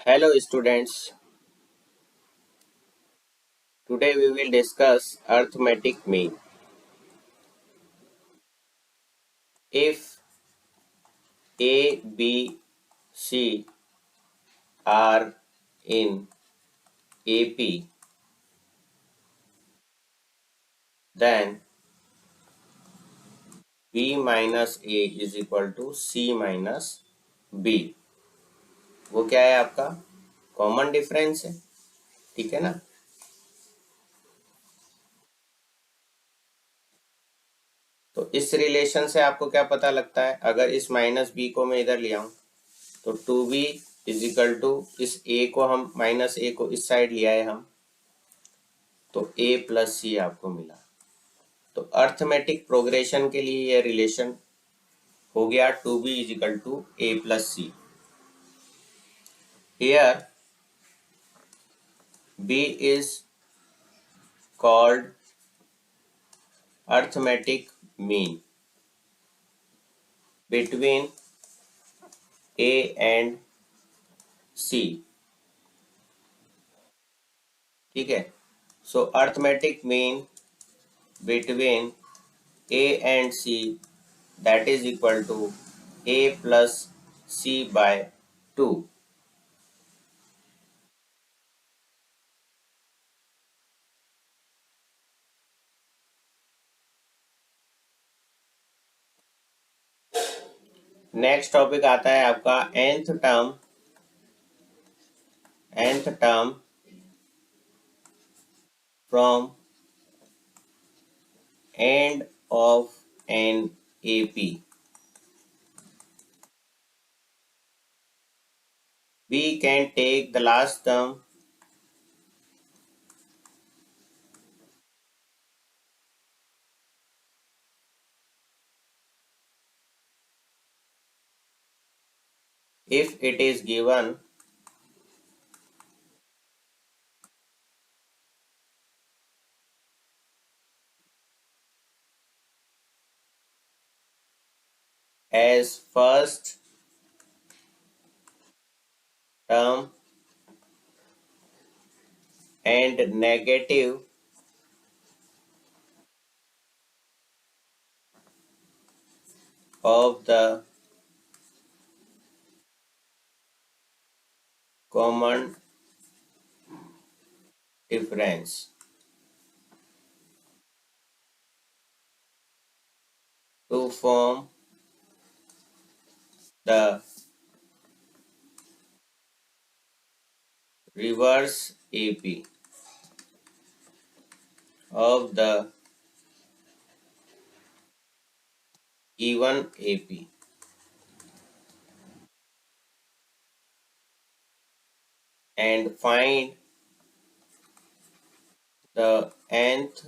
Hello students, today we will discuss arithmetic mean. If A, B, C are in AP, then B minus A is equal to C minus B. वो क्या है आपका common difference है, ठीक है ना। तो इस रिलेशन से आपको क्या पता लगता है, अगर इस माइनस बी को मैं इधर ले आऊं तो 2b इज इक्वल टू इस a को हम माइनस a को इस साइड ले आए हम, तो a प्लस सी आपको मिला। तो अर्थमेटिक प्रोग्रेशन के लिए यह रिलेशन हो गया 2b is equal to a plus C. Here b is called arithmetic mean between a and c, ठीक है। So arithmetic mean between a and c that is equal to a plus c by 2। Next topic आता है आपका nth term from end of an AP. We can take the last term if it is given as first term and negative of the common difference to form the reverse AP of the given AP, and find the nth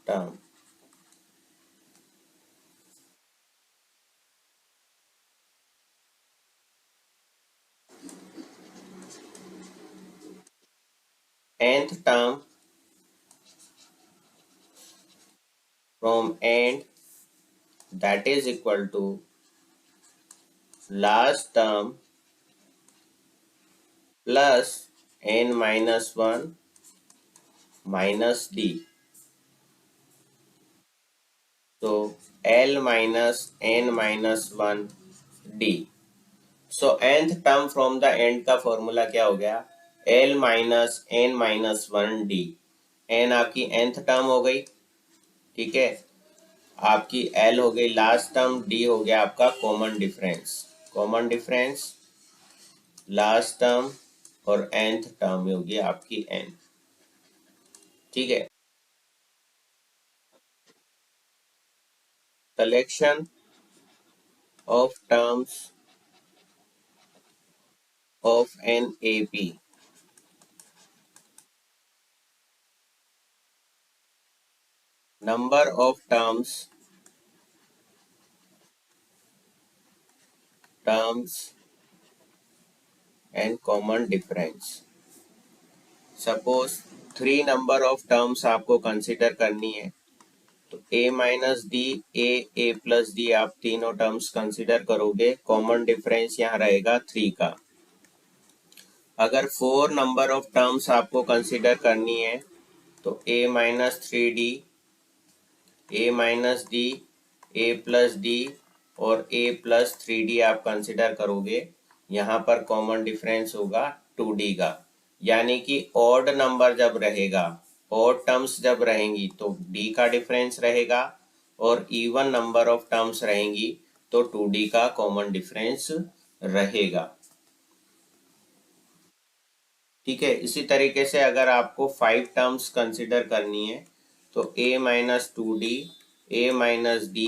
term. Nth term from end, that is equal to last term plus n minus 1 minus d. So L minus n minus 1 d. So nth term from the end का formula क्या हो गया, L minus n minus 1 d। n आपकी nth term हो गई, ठीक है। आपकी L हो गई लास्ट टर्म, d हो गया आपका common difference. Common difference last term और nth टर्म होगी आपकी n, ठीक है। Collection of terms of an AP. Number of terms and common difference. Suppose 3 number of terms आपको कंसिडर करनी है, तो a minus D, a plus D, आप तीनों टर्म्स कंसिडर करोगे। कॉमन डिफरेंस यहाँ रहेगा 3 का। अगर 4 नंबर ऑफ टर्म्स आपको कंसिडर करनी है तो a-3d, a-d, a+d और a+3d आप कंसिडर करोगे। यहाँ पर कॉमन डिफरेंस होगा 2d का, यानी कि ऑड नंबर जब रहेगा, ऑड टर्म्स जब रहेंगी तो d का डिफरेंस रहेगा, और इवन नंबर ऑफ टर्म्स रहेंगी तो 2d का कॉमन डिफरेंस रहेगा। ठीक है, इसी तरीके से अगर आपको 5 टर्म्स कंसिडर करनी है तो a-2d, a-d,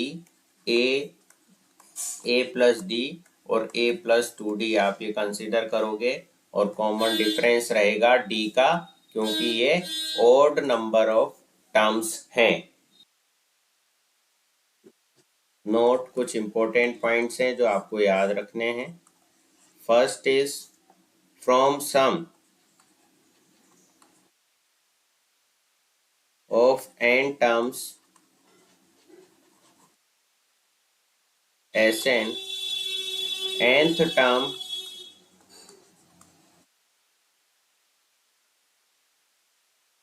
a+d और a+2d आप ये कंसिडर करोगे, और कॉमन डिफरेंस रहेगा d का, क्योंकि ये ऑड नंबर ऑफ टर्म्स हैं। नोट, कुछ इंपॉर्टेंट पॉइंट्स हैं जो आपको याद रखने हैं। First is from sum of n terms Sn, nth term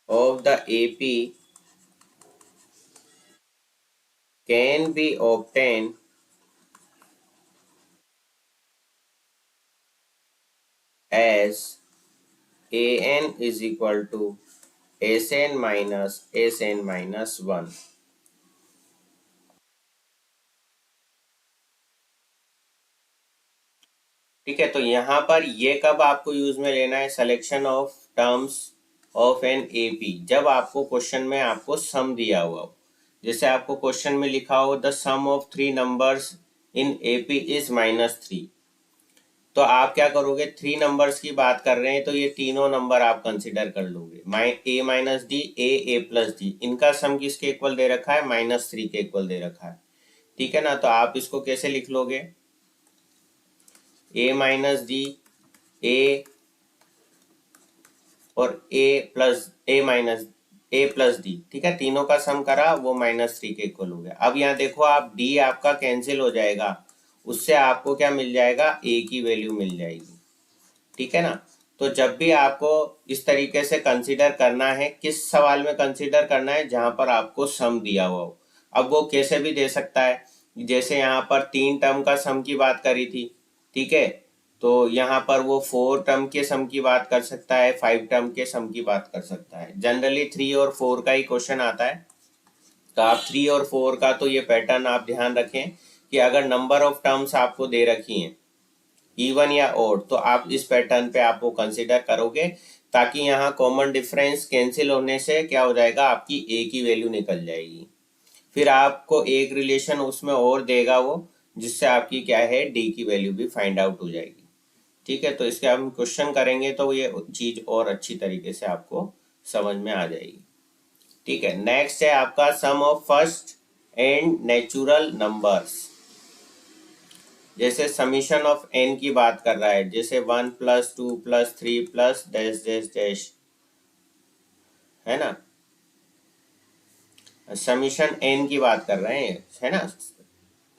of the AP can be obtained as an is equal to Sn minus 1। ठीक है, तो यहाँ पर ये कब आपको यूज में लेना है, selection of terms of an AP, जब आपको क्वेश्चन में आपको सम दिया हुआ हो। जैसे आपको क्वेश्चन में लिखा हो the sum of 3 numbers in AP is -3, तो आप क्या करोगे, 3 नंबर्स की बात कर रहे हैं तो ये तीनों नंबर आप कंसिडर कर लोगे। a-d, a+d, इनका सम किसके इक्वल दे रखा है, -3 के इक्वल दे रखा है। ठीक है ना, तो आप इसको कैसे लिख लोगे, a-d, a और a+d, ठीक है, तीनों का सम करा वो -3 के इक्वल हो गया। अब यहाँ देखो आप, d आपका कैंसिल हो जाएगा, उससे आपको क्या मिल जाएगा, a की वैल्यू मिल जाएगी। ठीक है ना, तो जब भी आपको इस तरीके से कंसीडर करना है, किस सवाल में कंसीडर करना है, जहां पर आपको सम दिया हुआ हो। अब वो कैसे भी दे सकता है, जैसे यहाँ पर 3 टर्म का सम की बात करी थी, ठीक है, तो यहाँ पर वो 4 टर्म के सम की बात कर सकता है, 5 टर्म के सम की बात कर सकता है। जनरली 3 और 4 का ही क्वेश्चन आता है, तो आप 3 और 4 का तो ये पैटर्न आप ध्यान रखें कि अगर नंबर ऑफ टर्म्स आपको दे रखी हैं इवन या ओड, तो आप इस पैटर्न पे आप वो कंसिडर करोगे, ताकि यहाँ कॉमन डिफरेंस कैंसिल होने से क्या हो जाएगा, आपकी ए की वैल्यू निकल जाएगी। फिर आपको एक रिलेशन उसमें और देगा वो, जिससे आपकी क्या है, डी की वैल्यू भी फाइंड आउट हो जाएगी। ठीक है, तो इसके हम क्वेश्चन करेंगे तो ये चीज और अच्छी तरीके से आपको समझ में आ जाएगी। ठीक है, नेक्स्ट है आपका sum of first and natural numbers. जैसे समीशन ऑफ n की बात कर रहा है, जैसे 1 + 2 + 3 + डैश डैश डैश, है ना, समीशन n की बात कर रहे हैं, है ना।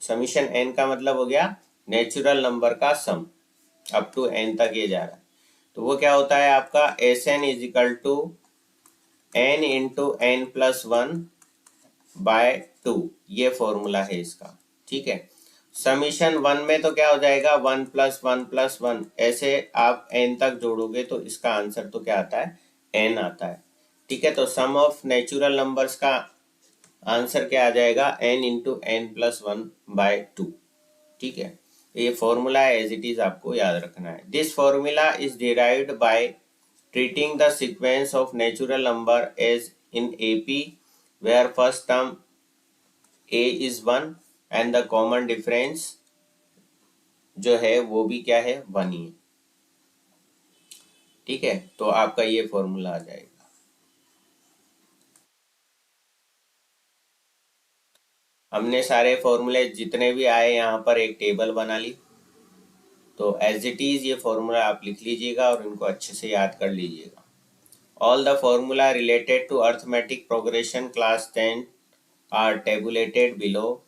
समीशन n का मतलब हो गया नेचुरल नंबर का सम, अप टू n तक ये जा रहा है, तो वो क्या होता है आपका, Sn is equal to n into n+1/2, ये फॉर्मूला है इसका। ठीक है, समीशन 1 में तो क्या हो जाएगा, 1 + 1 + 1, ऐसे आप n तक जोड़ोगे तो इसका आंसर तो क्या आता है, n आता है। ठीक है, तो सम ऑफ नेचुरल नंबर्स का आंसर क्या आ जाएगा, n इंटू n+1/2। ठीक है, ये फॉर्मूला है, एज इट इज आपको याद रखना है। This formula is derived bye treating the sequence of natural number as in AP, where first term a is 1 and the common difference जो है वो भी क्या है, 1 ही है। ठीक है, तो आपका ये फॉर्मूला आ जाएगा। हमने सारे फॉर्मूले जितने भी आए यहाँ पर एक टेबल बना ली, तो एज इट इज ये फॉर्मूला आप लिख लीजिएगा और इनको अच्छे से याद कर लीजिएगा। All the formula related to arithmetic progression class 10 are tabulated below।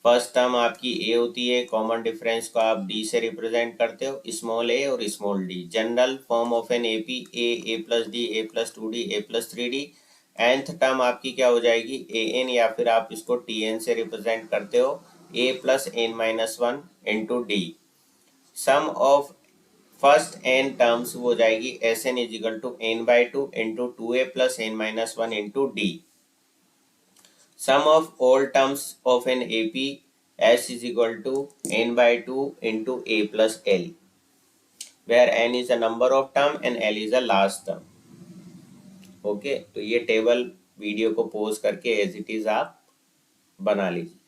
First term आपकी ए होती है, कॉमन डिफरेंस को आप डी से रिप्रेजेंट करते हो, स्मॉल ए और small D. General form of an AP A plus D, A plus two D, A plus three D. nth term आपकी क्या हो जाएगी, ए एन, या फिर आप इसको टी एन से रिप्रेजेंट करते हो, A plus N minus one into D. Sum of first N terms हो जाएगी S N is equal to N by two into two A plus N minus one into D. Sum of all terms of an AP S is equal to n by 2 into A plus L, where n is the number of term and L is the last term. Okay, तो ये table video को pause करके as it is आप बना लीजिए।